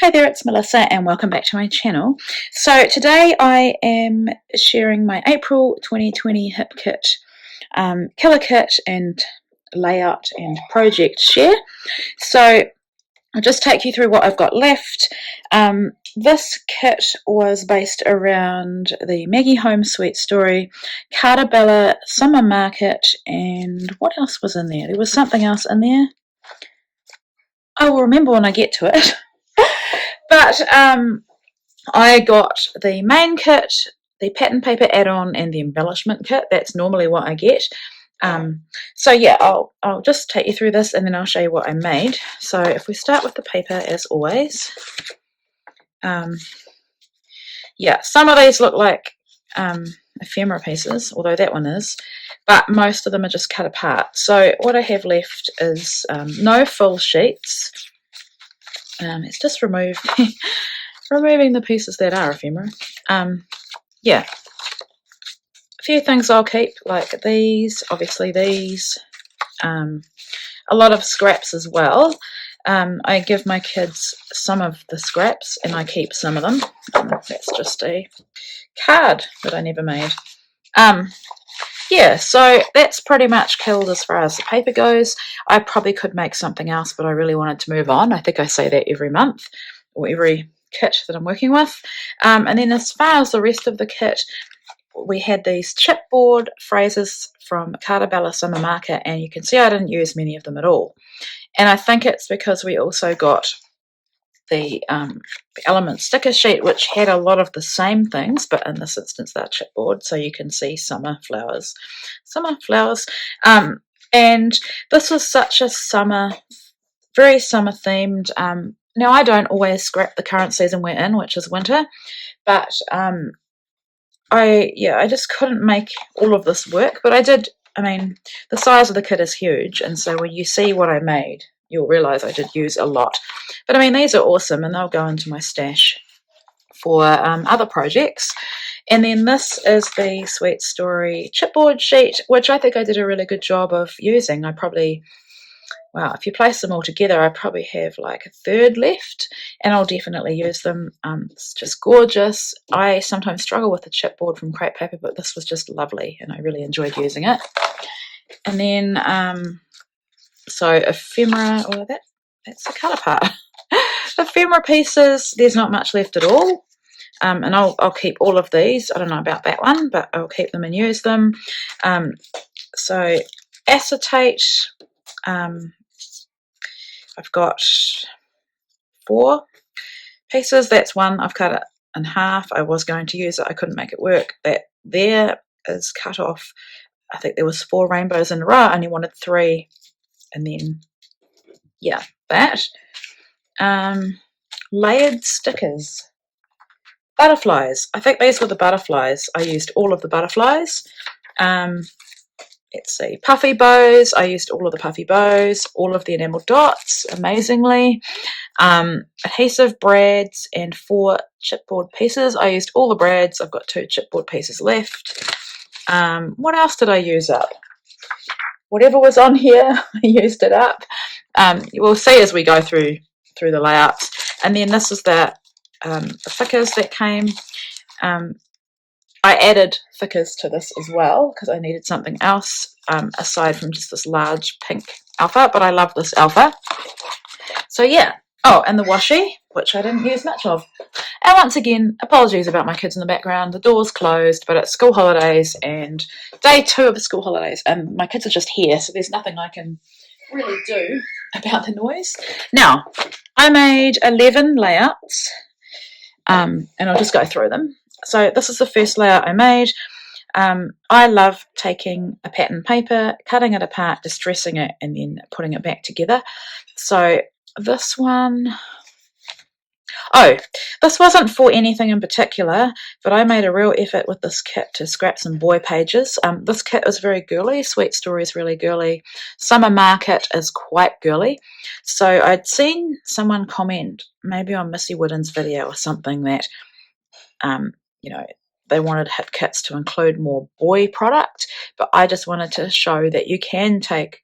Hey there, it's Melissa and welcome back to my channel. So today I am sharing my April 2020 Hip Kit Killer Kit and layout and project share. So I'll just take you through what I've got left. This kit was based around the Maggie Home Sweet Story, Carter Bella Summer Market, and what else was in there? There was something else in there. I will remember when I get to it. But I got the main kit, the pattern paper add-on, and the embellishment kit. That's normally what I get. So yeah, I'll just take you through this and then I'll show you what I made. So if we start with the paper, as always, yeah, some of these look like ephemera pieces, although that one is, but most of them are just cut apart. So what I have left is no full sheets. It's just removing the pieces that are ephemera. Yeah, a few things I'll keep, like these, obviously these, a lot of scraps as well. I give my kids some of the scraps and I keep some of them. That's just a card that I never made. Yeah, so that's pretty much killed as far as the paper goes. I probably could make something else, but I really wanted to move on. I think I say that every month or every kit that I'm working with. And then as far as the rest of the kit, we had these chipboard phrases from Carter Bella Summer Market, and you can see I didn't use many of them at all. And I think it's because we also got the element sticker sheet, which had a lot of the same things, but in this instance they're chipboard, so you can see summer flowers. And this was such a summer, very summer themed. Now I don't always scrap the current season we're in, which is winter, but I just couldn't make all of this work, but I did. I mean, the size of the kit is huge, and so when you see what I made, you'll realize I did use a lot. But I mean, these are awesome, and they'll go into my stash for other projects. And then this is the Sweet Story chipboard sheet, which I think I did a really good job of using. I probably, wow, if you place them all together, I probably have like a third left, and I'll definitely use them. It's just gorgeous. I sometimes struggle with the chipboard from crepe paper, but this was just lovely, and I really enjoyed using it. And then, so ephemera, oh, that's the colour part. Ephemera pieces, there's not much left at all. And I'll keep all of these. I don't know about that one, but I'll keep them and use them. So acetate, I've got 4 pieces. That's one. I've cut it in half. I was going to use it. I couldn't make it work. That there is cut off. I think there was 4 rainbows in a row. I only wanted 3. And then, yeah, that. Layered stickers. Butterflies. I think these were the butterflies. I used all of the butterflies. Let's see. Puffy bows. I used all of the puffy bows. All of the enamel dots, amazingly. Adhesive brads and 4 chipboard pieces. I used all the brads. I've got 2 chipboard pieces left. What else did I use up? Whatever was on here, I used it up. We'll see as we go through the layouts. And then this is the thickers that came. I added thickers to this as well because I needed something else aside from just this large pink alpha, but I love this alpha. So yeah. Oh, and the washi, which I didn't use much of. And once again, apologies about my kids in the background. The door's closed, but it's school holidays and day 2 of the school holidays, and my kids are just here, so there's nothing I can really do about the noise. Now, I made 11 layouts, and I'll just go through them. So this is the first layout I made. I love taking a pattern paper, cutting it apart, distressing it, and then putting it back together. So this one, this wasn't for anything in particular, but I made a real effort with this kit to scrap some boy pages. This kit is very girly. Sweet Story is really girly. Summer Market is quite girly. So I'd seen someone comment, maybe on Missy Wooden's video or something, that they wanted hip kits to include more boy product, but I just wanted to show that you can take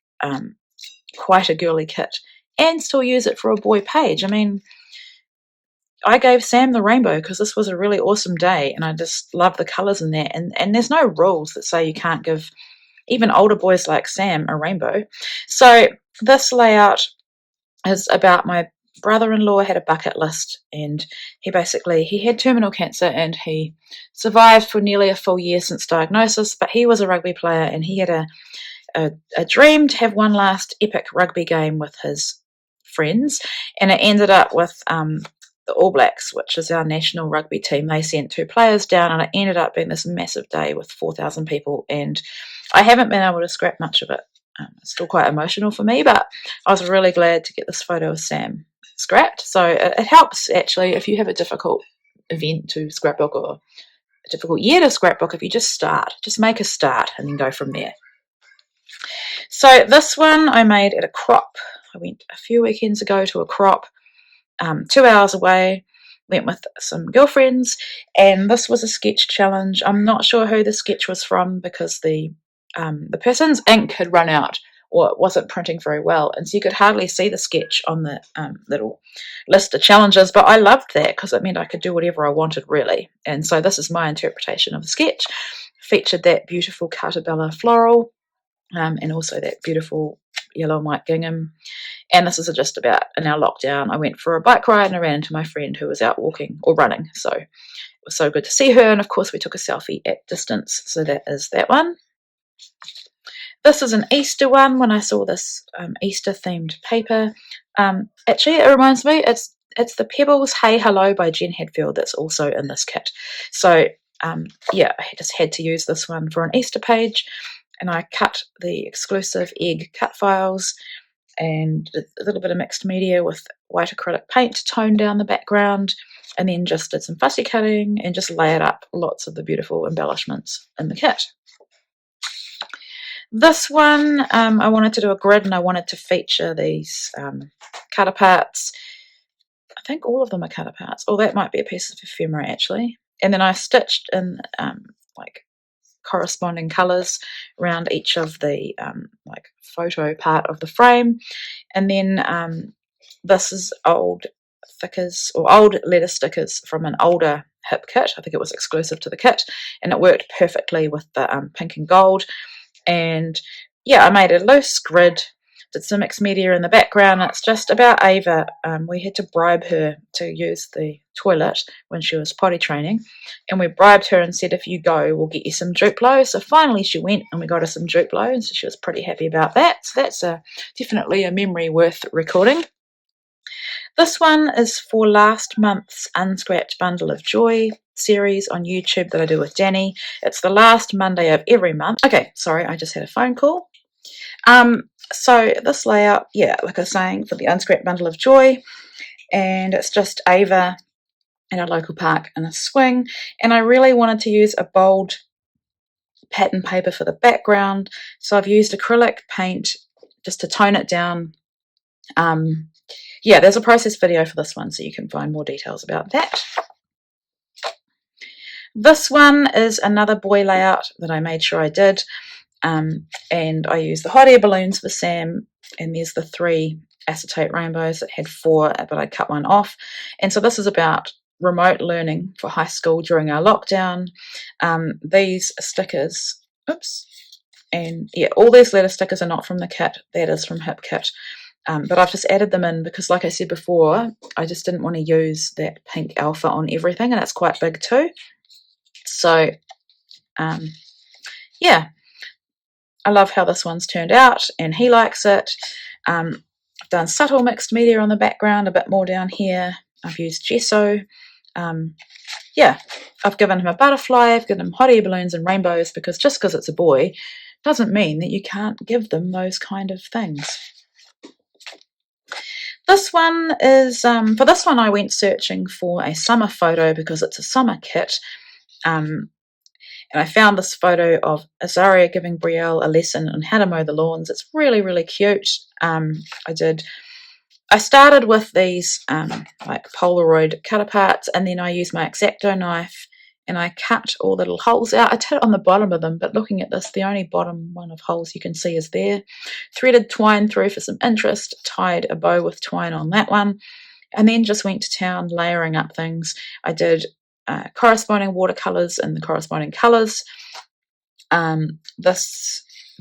quite a girly kit and still use it for a boy page. I mean, I gave Sam the rainbow because this was a really awesome day and I just love the colours in that. And there's no rules that say you can't give even older boys like Sam a rainbow. So this layout is about my brother-in-law had a bucket list, and he had terminal cancer and he survived for nearly a full year since diagnosis, but he was a rugby player and he had a dream to have one last epic rugby game with his friends, and it ended up with the All Blacks, which is our national rugby team. They sent 2 players down, and it ended up being this massive day with 4,000 people, and I haven't been able to scrap much of it. It's still quite emotional for me, but I was really glad to get this photo of Sam scrapped. So it helps, actually, if you have a difficult event to scrapbook or a difficult year to scrapbook, if you just make a start and then go from there. So this one I made at a crop. I went a few weekends ago to a crop 2 hours away, went with some girlfriends, and this was a sketch challenge. I'm not sure who the sketch was from because the person's ink had run out or it wasn't printing very well, and so you could hardly see the sketch on the little list of challenges, but I loved that because it meant I could do whatever I wanted, really. And so this is my interpretation of the sketch. Featured that beautiful Cartabella floral, and also that beautiful yellow and white gingham. And this is just about in our lockdown. I went for a bike ride and I ran into my friend who was out walking or running. So it was so good to see her. And of course, we took a selfie at distance. So that is that one. This is an Easter one. When I saw this Easter themed paper, actually, it reminds me, it's the Pebbles Hey Hello by Jen Hadfield that's also in this kit. So yeah, I just had to use this one for an Easter page. And I cut the exclusive egg cut files and a little bit of mixed media with white acrylic paint to tone down the background, and then just did some fussy cutting and just layered up lots of the beautiful embellishments in the kit. This one, I wanted to do a grid and I wanted to feature these cut aparts. I think all of them are cut aparts. Oh, that might be a piece of ephemera actually. And then I stitched in like corresponding colours around each of the like photo part of the frame. And then this is old thickers or old letter stickers from an older hip kit. I think it was exclusive to the kit, and it worked perfectly with the pink and gold. And yeah, I made a loose grid, did some mixed media in the background. It's just about Ava. We had to bribe her to use the toilet when she was potty training, and we bribed her and said, if you go, we'll get you some Duplo. So finally she went and we got her some Duplo, and so she was pretty happy about that. So that's definitely a memory worth recording. This one is for last month's Unscratched Bundle of Joy series on YouTube that I do with Danny. It's the last Monday of every month. Okay, sorry, I just had a phone call. So this layout, yeah, like I was saying, for the Unscratched Bundle of Joy, and it's just Ava at a local park in a swing, and I really wanted to use a bold pattern paper for the background, so I've used acrylic paint just to tone it down. Yeah, there's a process video for this one, so you can find more details about that. This one is another boy layout that I made sure I did, and I used the hot air balloons for Sam, and there's the 3 acetate rainbows that had 4, but I cut one off. And so this is about remote learning for high school during our lockdown. These stickers, and yeah, all these letter stickers are not from the kit, that is from Hip Kit. But I've just added them in because, like I said before, I just didn't want to use that pink alpha on everything, and it's quite big too. So, yeah, I love how this one's turned out, and he likes it. I've done subtle mixed media on the background, a bit more down here. I've used gesso. Yeah, I've given him a butterfly, I've given him hot air balloons and rainbows, because just because it's a boy doesn't mean that you can't give them those kind of things. This one is, for this one I went searching for a summer photo because it's a summer kit, and I found this photo of Azaria giving Brielle a lesson on how to mow the lawns. It's really, really cute. I started with these like Polaroid cut aparts, and then I used my X-Acto knife and I cut all the little holes out. I did it on the bottom of them, but looking at this, the only bottom one of holes you can see is there. Threaded twine through for some interest, tied a bow with twine on that one, and then just went to town layering up things. I did corresponding watercolours in the corresponding colours.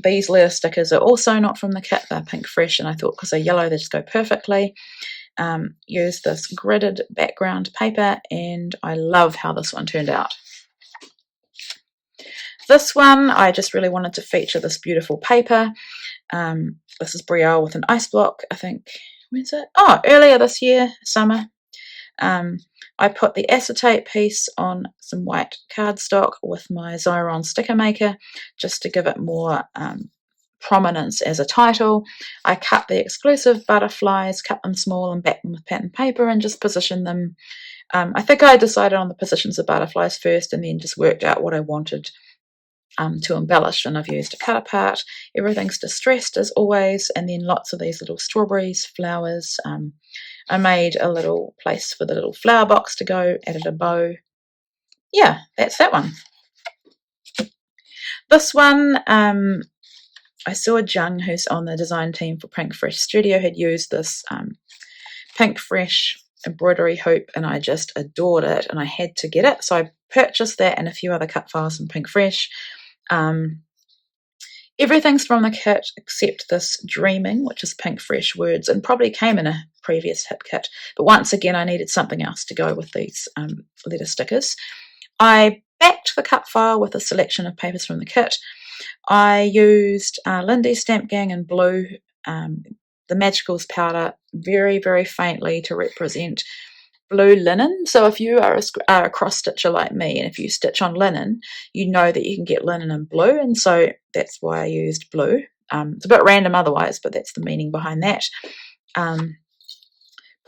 These letter stickers are also not from the kit, they're Pink Fresh, and I thought because they're yellow they just go perfectly. Use this gridded background paper, and I love how this one turned out. This one, I just really wanted to feature this beautiful paper. This is Brielle with an ice block, I think. When's it? Oh, earlier this year, summer. I put the acetate piece on some white cardstock with my Xyron sticker maker just to give it more prominence as a title. I cut the exclusive butterflies, cut them small and back them with pattern paper and just position them. I think I decided on the positions of butterflies first and then just worked out what I wanted to embellish, and I've used a cut apart. Everything's distressed as always, and then lots of these little strawberries, flowers. I made a little place for the little flower box to go, added a bow. Yeah, that's that one. This one, I saw Jung, who's on the design team for Pink Fresh Studio, had used this Pink Fresh embroidery hoop, and I just adored it, and I had to get it, so I purchased that and a few other cut files from Pink Fresh. Everything's from the kit except this Dreaming, which is Pink Fresh words, and probably came in a previous hip kit, but once again I needed something else to go with these letter stickers. I backed the cut file with a selection of papers from the kit. I used Lindy's Stamp Gang in blue, the Magicals powder very, very faintly to represent blue linen. So if you are a cross stitcher like me, and if you stitch on linen, you know that you can get linen in blue, and so that's why I used blue. It's a bit random otherwise, but that's the meaning behind that.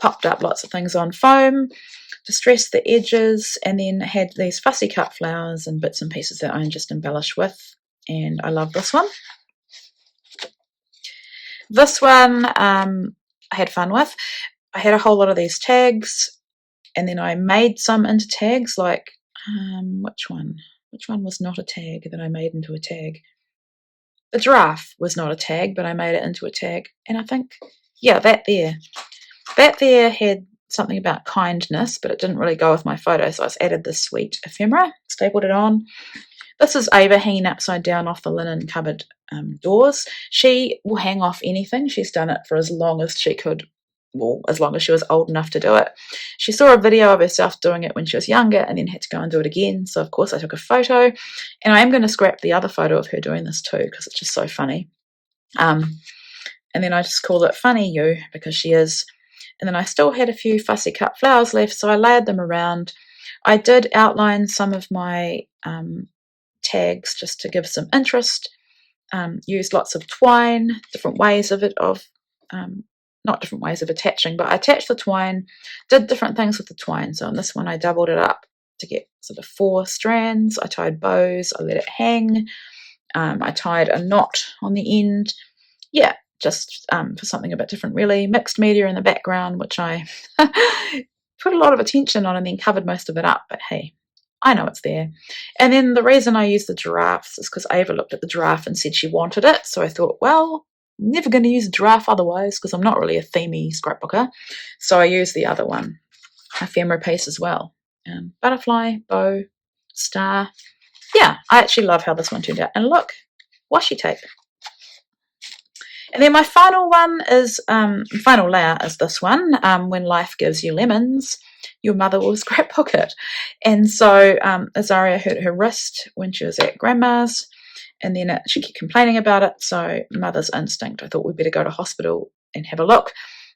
Popped up lots of things on foam, distressed the edges, and then had these fussy cut flowers and bits and pieces that I just embellish with, and I love this one. This one I had fun with. I had a whole lot of these tags, and then I made some into tags, like, which one? Which one was not a tag that I made into a tag? The giraffe was not a tag, but I made it into a tag. And I think, yeah, that there. That there had something about kindness, but it didn't really go with my photo, so I just added this sweet ephemera, stapled it on. This is Ava hanging upside down off the linen cupboard doors. She will hang off anything. She's done it for as long as she could, well, as long as she was old enough to do it. She saw a video of herself doing it when she was younger and then had to go and do it again. So, of course, I took a photo. And I am going to scrap the other photo of her doing this too, because it's just so funny. And then I just called it Funny You, because she is. And then I still had a few fussy cut flowers left, so I layered them around. I did outline some of my tags just to give some interest. Used lots of twine, different ways of not different ways of attaching, but I attached the twine, did different things with the twine. So on this one I doubled it up to get sort of 4 strands. I tied bows, I let it hang. I tied a knot on the end. Yeah, just for something a bit different really. Mixed media in the background, which I put a lot of attention on and then covered most of it up, but hey, I know it's there. And then the reason I used the giraffes is because Ava looked at the giraffe and said she wanted it, so I thought, well, I'm never going to use a giraffe otherwise, because I'm not really a themey scrapbooker. So I used the other one, ephemera piece as well. Butterfly, bow, star. Yeah, I actually love how this one turned out. And look, washi tape. And then my final one is, final layer is this one, When Life Gives You Lemons, Your Mother Will Scrapbook It. And so Azaria hurt her wrist when she was at Grandma's, and then she kept complaining about it, so mother's instinct, I thought we'd better go to hospital and have a look.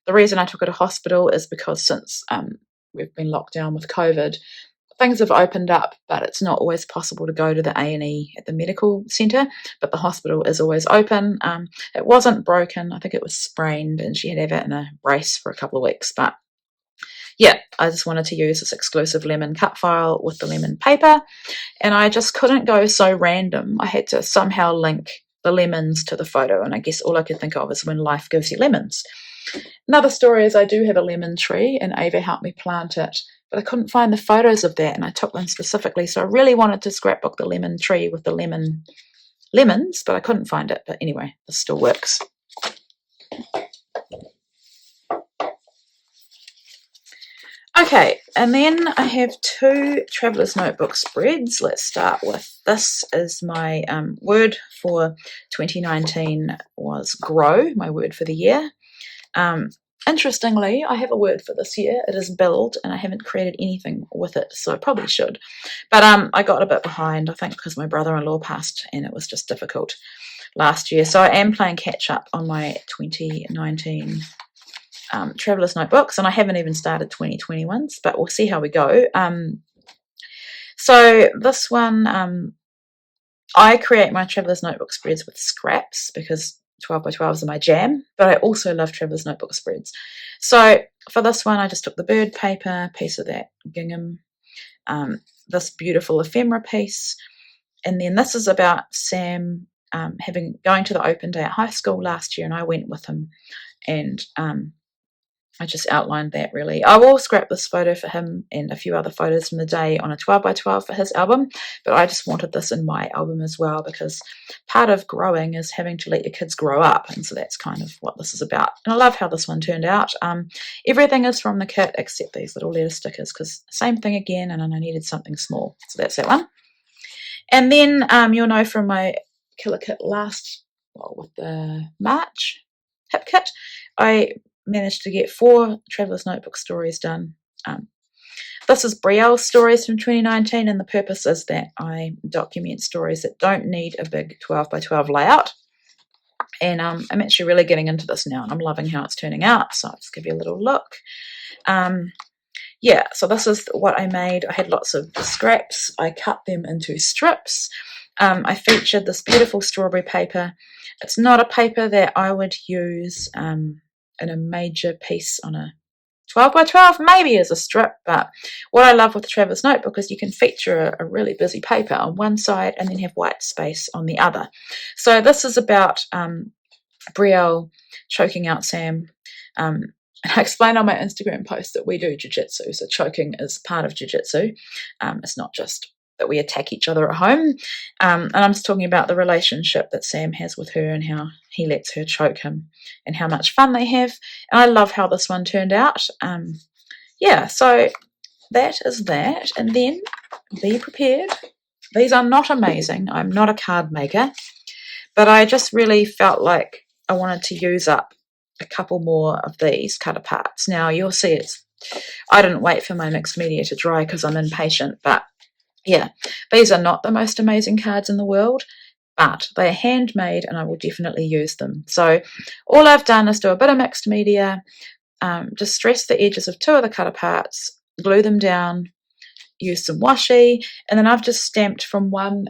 The reason I took her to hospital is because since we've been locked down with COVID, things have opened up, but it's not always possible to go to the A&E at the medical centre, but the hospital is always open. It wasn't broken, I think it was sprained, and she had to have it in a brace for a couple of weeks, but yeah, I just wanted to use this exclusive lemon cut file with the lemon paper, and I just couldn't go so random. I had to somehow link the lemons to the photo, and I guess all I could think of is When Life Gives You Lemons. Another story is I do have a lemon tree, and Ava helped me plant it, but I couldn't find the photos of that, and I took them specifically, so I really wanted to scrapbook the lemon tree with the lemons, but I couldn't find it. But anyway, this still works. Okay, and then I have 2 Traveller's Notebook spreads. Let's start with this. Is my word for 2019 was grow, my word for the year. Interestingly, I have a word for this year. It is build, and I haven't created anything with it, so I probably should. But I got a bit behind, I think, because my brother-in-law passed, and it was just difficult last year. So I am playing catch up on my 2019 Traveller's Notebooks, and I haven't even started 2021's, but we'll see how we go. So this one, I create my Traveller's Notebook spreads with scraps because 12 by 12s are my jam, but I also love Traveller's Notebook spreads. So for this one, I just took the bird paper, piece of that gingham, this beautiful ephemera piece, and then this is about Sam going to the open day at high school last year, and I went with him, and I just outlined that really. I will scrap this photo for him and a few other photos from the day on a 12 by 12 for his album, but I just wanted this in my album as well because part of growing is having to let your kids grow up, and so that's kind of what this is about. And I love how this one turned out. Everything is from the kit except these little letter stickers because same thing again, and I needed something small, so that's that one. And then you'll know from my killer kit with the March hip kit, I managed to get 4 Traveller's Notebook stories done. This is Brielle's stories from 2019, and the purpose is that I document stories that don't need a big 12 by 12 layout. And I'm actually really getting into this now, and I'm loving how it's turning out. So I'll just give you a little look. Yeah, so this is what I made. I had lots of scraps. I cut them into strips. I featured this beautiful strawberry paper. It's not a paper that I would use in a major piece on a 12 by 12, maybe as a strip, but what I love with the Traveller's Notebook is you can feature a really busy paper on one side and then have white space on the other. So this is about Brielle choking out Sam. I explained on my Instagram post that we do jiu-jitsu, so choking is part of jiu-jitsu. It's not just that we attack each other at home. And I'm just talking about the relationship that Sam has with her and how he lets her choke him and how much fun they have. And I love how this one turned out. Yeah, so that is that. And then be prepared. These are not amazing. I'm not a card maker, but I just really felt like I wanted to use up a couple more of these cut aparts. Now you'll see I didn't wait for my mixed media to dry because I'm impatient, but yeah, these are not the most amazing cards in the world, but they are handmade and I will definitely use them. So all I've done is do a bit of mixed media, just stress the edges of 2 of the cut aparts, glue them down, use some washi, and then I've just stamped from one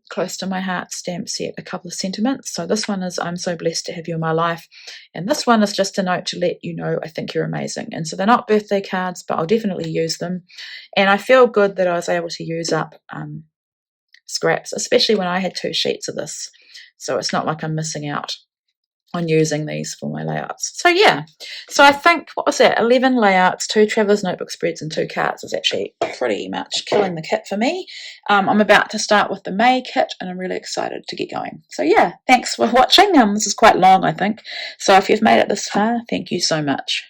close to my heart stamp set a couple of sentiments. So this one is, I'm so blessed to have you in my life, and this one is just a note to let you know I think you're amazing. And so they're not birthday cards, but I'll definitely use them, and I feel good that I was able to use up scraps, especially when I had 2 sheets of this, so it's not like I'm missing out on using these for my layouts. So yeah, so I think, what was that, 11 layouts, 2 Traveller's Notebook spreads and 2 cards is actually pretty much killing the kit for me. I'm about to start with the May kit and I'm really excited to get going. So yeah, thanks for watching. This is quite long, I think, so if you've made it this far, thank you so much.